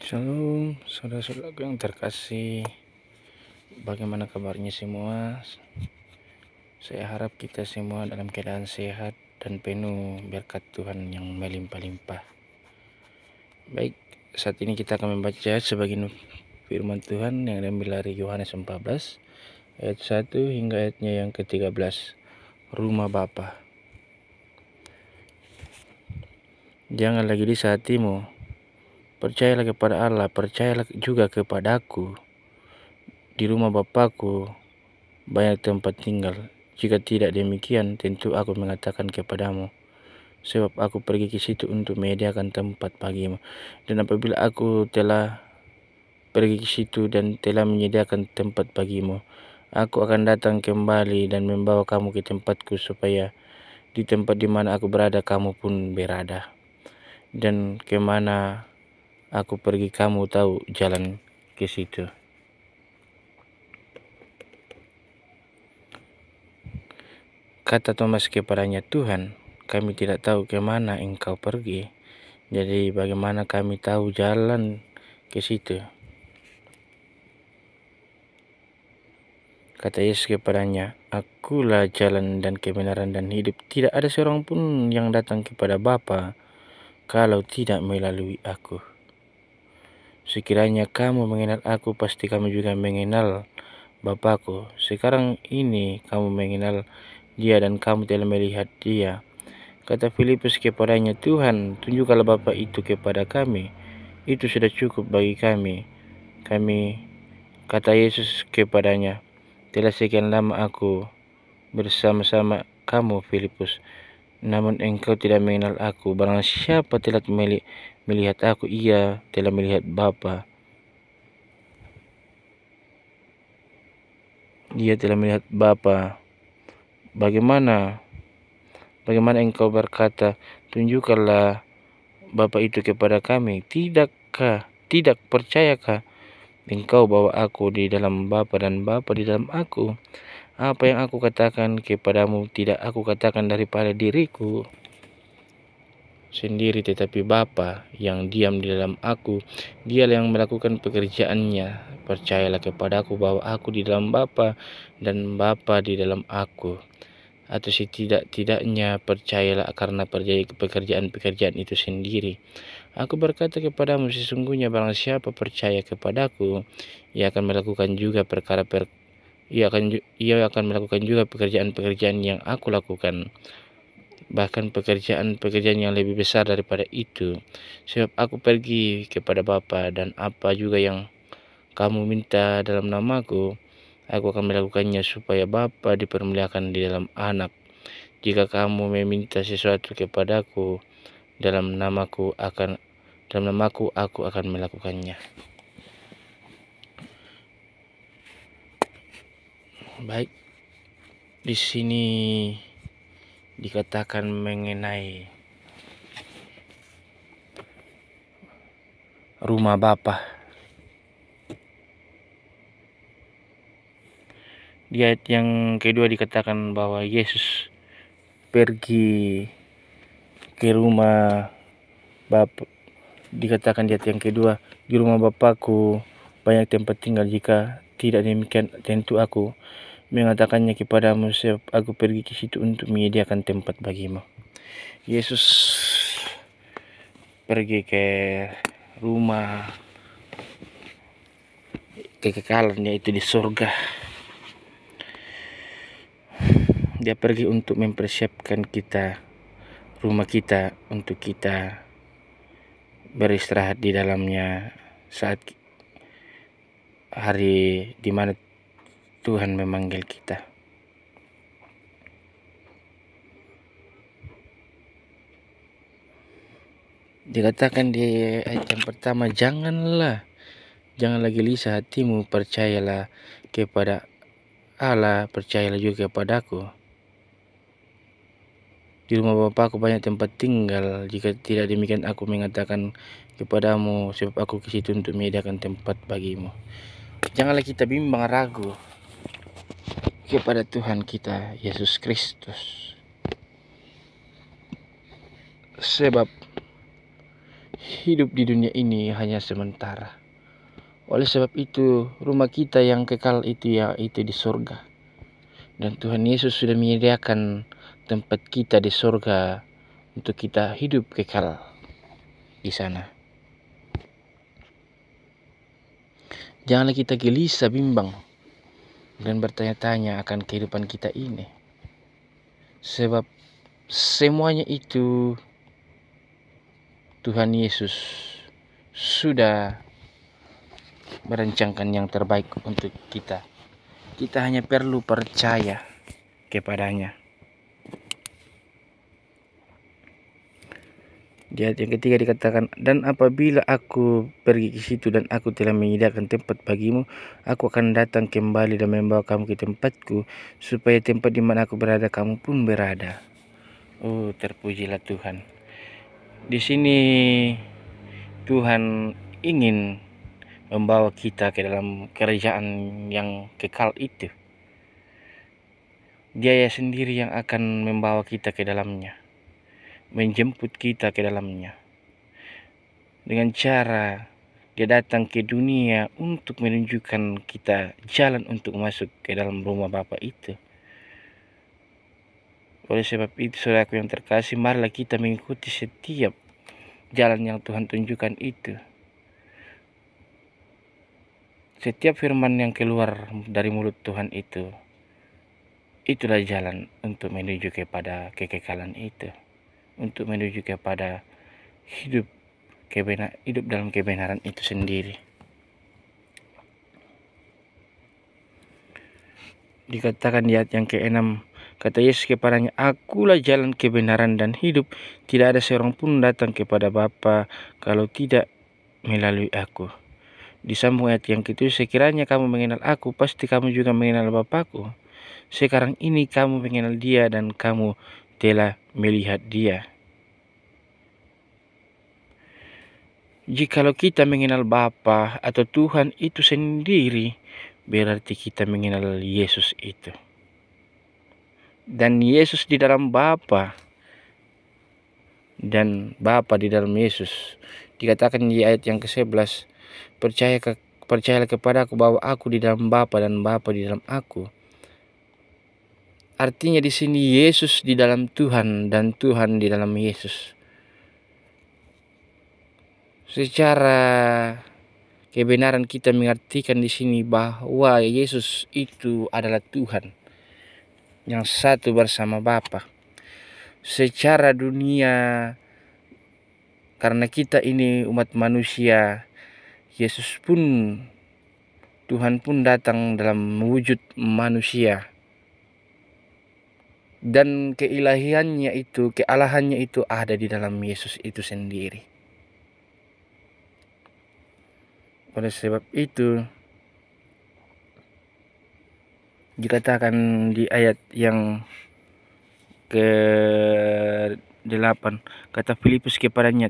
Shalom, saudara-saudaraku yang terkasih. Bagaimana kabarnya semua? Saya harap kita semua dalam keadaan sehat dan penuh berkat Tuhan yang melimpah-limpah. Baik, saat ini kita akan membaca sebagian firman Tuhan yang diambil dari Yohanes 14 ayat 1 hingga ayatnya yang ke-13. Rumah Bapa. Jangan lagi di hatimu. Percayalah kepada Allah, percayalah juga kepadaku. Di rumah Bapakku banyak tempat tinggal. Jika tidak demikian, tentu aku mengatakan kepadamu, sebab aku pergi ke situ untuk menyediakan tempat bagimu. Dan apabila aku telah pergi ke situ dan telah menyediakan tempat bagimu, aku akan datang kembali dan membawa kamu ke tempatku, supaya di tempat di mana aku berada, kamu pun berada. Dan kemana aku pergi, kamu tahu jalan ke situ. Kata Thomas kepadanya, Tuhan, kami tidak tahu kemana engkau pergi. Jadi bagaimana kami tahu jalan ke situ? Kata Yesus kepadanya, Akulah jalan dan kebenaran dan hidup. Tidak ada seorang pun yang datang kepada Bapa kalau tidak melalui aku. Sekiranya kamu mengenal aku, pasti kamu juga mengenal Bapakku. Sekarang ini kamu mengenal Dia dan kamu telah melihat Dia. Kata Filipus kepadanya, Tuhan, tunjukkanlah Bapa itu kepada kami. Itu sudah cukup bagi kami. Kata Yesus kepadanya, telah sekian lama aku bersama-sama kamu, Filipus, namun engkau tidak mengenal aku. Barang siapa telah melihat aku, ia telah melihat Bapa. Dia telah melihat Bapa. Bagaimana engkau berkata, tunjukkanlah Bapa itu kepada kami? Tidak percayakah engkau bahwa aku di dalam Bapa dan Bapa di dalam aku? Apa yang aku katakan kepadamu tidak aku katakan daripada diriku sendiri, tetapi Bapa yang diam di dalam aku, Dialah yang melakukan pekerjaannya. Percayalah kepadaku bahwa aku di dalam Bapa dan Bapa di dalam aku. Atau setidak-tidaknya percayalah karena pekerjaan-pekerjaan itu sendiri. Aku berkata kepadamu, sesungguhnya barang siapa percaya kepadaku, ia akan melakukan juga ia akan melakukan juga pekerjaan-pekerjaan yang aku lakukan, bahkan pekerjaan-pekerjaan yang lebih besar daripada itu. Sebab aku pergi kepada Bapa, dan apa juga yang kamu minta dalam namaku, aku akan melakukannya, supaya Bapa dipermuliakan di dalam Anak. Jika kamu meminta sesuatu kepadaku dalam namaku, aku akan melakukannya. Baik, di sini dikatakan mengenai rumah Bapa. Di ayat yang kedua dikatakan bahwa Yesus pergi ke rumah Bapa. Dikatakan di ayat yang kedua, di rumah Bapakku banyak tempat tinggal. Jika tidak demikian, tentu aku mengatakannya kepadamu, sebab aku pergi ke situ untuk menyediakan tempat bagimu. Yesus pergi ke rumah kekekalan, yaitu di surga. Dia pergi untuk mempersiapkan kita, rumah kita, untuk kita beristirahat di dalamnya saat hari di mana Tuhan memanggil kita. Dikatakan di ayat yang pertama, jangan lagi gelisah hatimu, percayalah kepada Allah, percayalah juga kepadaku. Di rumah Bapakku banyak tempat tinggal. Jika tidak demikian, aku mengatakan kepadamu, sebab aku ke situ untuk menyediakan tempat bagimu. Janganlah kita bimbang ragu kepada Tuhan kita Yesus Kristus, sebab hidup di dunia ini hanya sementara. Oleh sebab itu, rumah kita yang kekal itu yaitu di surga. Dan Tuhan Yesus sudah menyediakan tempat kita di surga untuk kita hidup kekal di sana. Janganlah kita gelisah, bimbang, dan bertanya-tanya akan kehidupan kita ini. Sebab semuanya itu Tuhan Yesus sudah merancangkan yang terbaik untuk kita. Kita hanya perlu percaya kepadanya. Di ayat yang ketiga dikatakan, dan apabila aku pergi ke situ dan aku telah menyediakan tempat bagimu, aku akan datang kembali dan membawa kamu ke tempatku, supaya tempat di mana aku berada kamu pun berada. Oh, terpujilah Tuhan. Di sini Tuhan ingin membawa kita ke dalam kerajaan yang kekal itu. Dia sendiri yang akan membawa kita ke dalamnya, menjemput kita ke dalamnya. Dengan cara dia datang ke dunia untuk menunjukkan kita jalan untuk masuk ke dalam rumah Bapa itu. Oleh sebab itu, saudaraku yang terkasih, marilah kita mengikuti setiap jalan yang Tuhan tunjukkan itu. Setiap firman yang keluar dari mulut Tuhan itu, itulah jalan untuk menuju kepada kekekalan itu, untuk menuju kepada hidup dalam kebenaran itu sendiri. Dikatakan di ayat yang ke-6, kata Yesus kepadanya, akulah jalan, kebenaran, dan hidup. Tidak ada seorang pun datang kepada Bapa kalau tidak melalui aku. Disambung ayat yang ke-7, sekiranya kamu mengenal aku, pasti kamu juga mengenal Bapakku. Sekarang ini kamu mengenal dia dan kamu telah melihat dia. Jikalau kita mengenal Bapa atau Tuhan itu sendiri, berarti kita mengenal Yesus itu. Dan Yesus di dalam Bapa dan Bapa di dalam Yesus. Dikatakan di ayat yang ke-11, percayalah kepadaku bahwa aku di dalam Bapa dan Bapa di dalam aku. Artinya di sini Yesus di dalam Tuhan dan Tuhan di dalam Yesus. Secara kebenaran kita mengartikan di sini bahwa Yesus itu adalah Tuhan yang satu bersama Bapa. Secara dunia, karena kita ini umat manusia, Yesus pun, Tuhan pun datang dalam wujud manusia. Dan keilahiannya itu, kealahannya itu ada di dalam Yesus itu sendiri. Oleh sebab itu, dikatakan di ayat yang ke-8, kata Filipus kepadanya,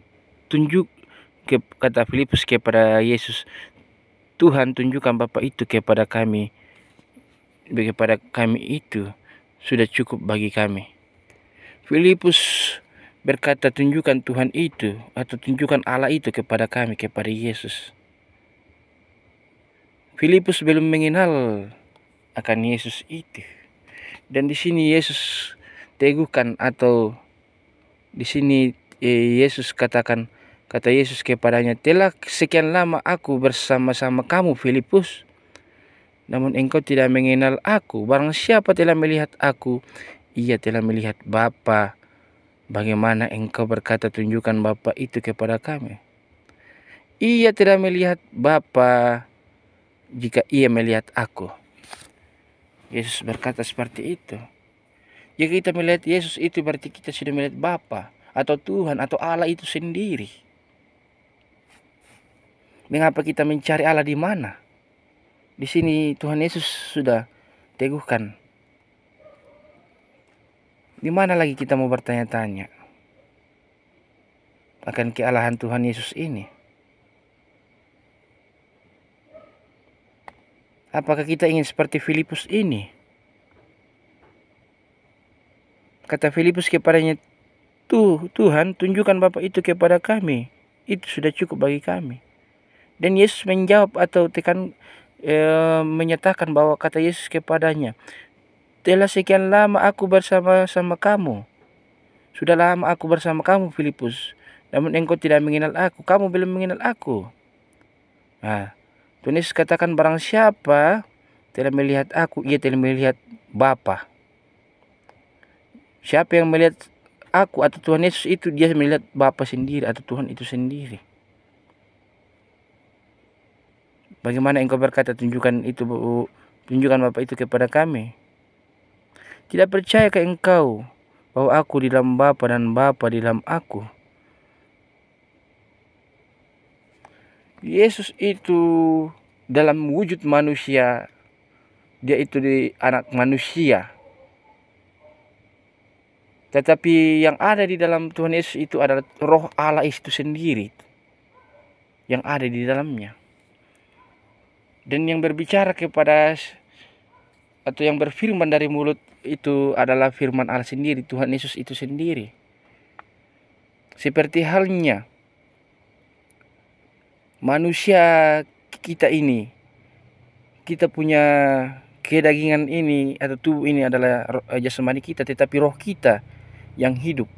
kata Filipus kepada Yesus, Tuhan, tunjukkan Bapa itu kepada kami itu sudah cukup bagi kami. Filipus berkata, tunjukkan Tuhan itu atau tunjukkan Allah itu kepada kami, kepada Yesus. Filipus belum mengenal akan Yesus itu. Dan di sini Yesus teguhkan, atau di sini Yesus kata Yesus kepadanya, telah sekian lama aku bersama-sama kamu, Filipus, namun engkau tidak mengenal aku. Barang siapa telah melihat aku, ia telah melihat Bapa. Bagaimana engkau berkata, tunjukkan Bapa itu kepada kami? Ia tidak melihat Bapa jika ia melihat aku. Yesus berkata seperti itu. Jika kita melihat Yesus itu, berarti kita sudah melihat Bapa atau Tuhan atau Allah itu sendiri. Mengapa kita mencari Allah di mana? Di sini Tuhan Yesus sudah teguhkan. Di mana lagi kita mau bertanya-tanya akan kealahan Tuhan Yesus ini? Apakah kita ingin seperti Filipus ini? Kata Filipus kepadanya, Tuhan, tunjukkan Bapa itu kepada kami. Itu sudah cukup bagi kami. Dan Yesus menjawab atau menyatakan bahwa kata Yesus kepadanya, telah sekian lama aku bersama-sama kamu. Sudah lama aku bersama kamu, Filipus. Namun engkau tidak mengenal aku. Kamu belum mengenal aku. Nah, Tuhan Yesus katakan, barang siapa telah melihat aku, ia telah melihat Bapa. Siapa yang melihat aku atau Tuhan Yesus itu, dia melihat Bapa sendiri atau Tuhan itu sendiri. Bagaimana engkau berkata, tunjukkan Bapa itu kepada kami? Tidak percayakah engkau bahwa aku di dalam Bapa dan Bapa di dalam aku? Yesus itu dalam wujud manusia, dia itu di anak manusia. Tetapi yang ada di dalam Tuhan Yesus itu adalah roh Allah itu sendiri yang ada di dalamnya. Dan yang berbicara atau yang berfirman dari mulut itu adalah firman Allah sendiri, Tuhan Yesus itu sendiri. Seperti halnya manusia kita ini, kita punya kedagingan ini atau tubuh ini adalah jasmani kita, tetapi roh kita yang hidup.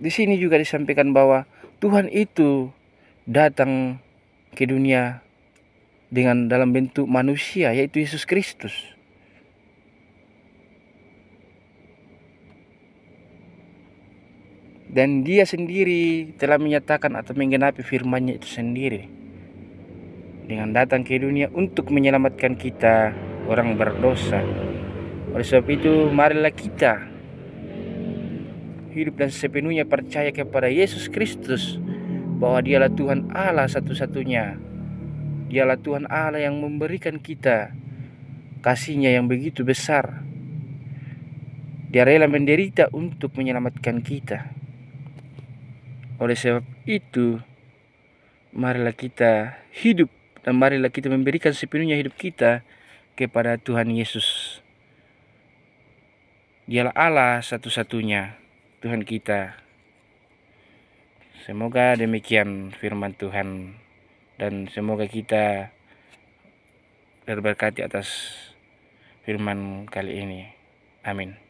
Di sini juga disampaikan bahwa Tuhan itu datang ke dunia dengan dalam bentuk manusia, yaitu Yesus Kristus. Dan dia sendiri telah menyatakan atau menggenapi firman-Nya itu sendiri dengan datang ke dunia untuk menyelamatkan kita orang berdosa. Oleh sebab itu, marilah kita hidup dan sepenuhnya percaya kepada Yesus Kristus, bahwa dialah Tuhan Allah satu-satunya. Dialah Tuhan Allah yang memberikan kita kasih-Nya yang begitu besar. Dia rela menderita untuk menyelamatkan kita. Oleh sebab itu, marilah kita hidup dan marilah kita memberikan sepenuhnya hidup kita kepada Tuhan Yesus. Dialah Allah satu-satunya, Tuhan kita. Semoga demikian firman Tuhan, dan semoga kita terberkati atas firman kali ini. Amin.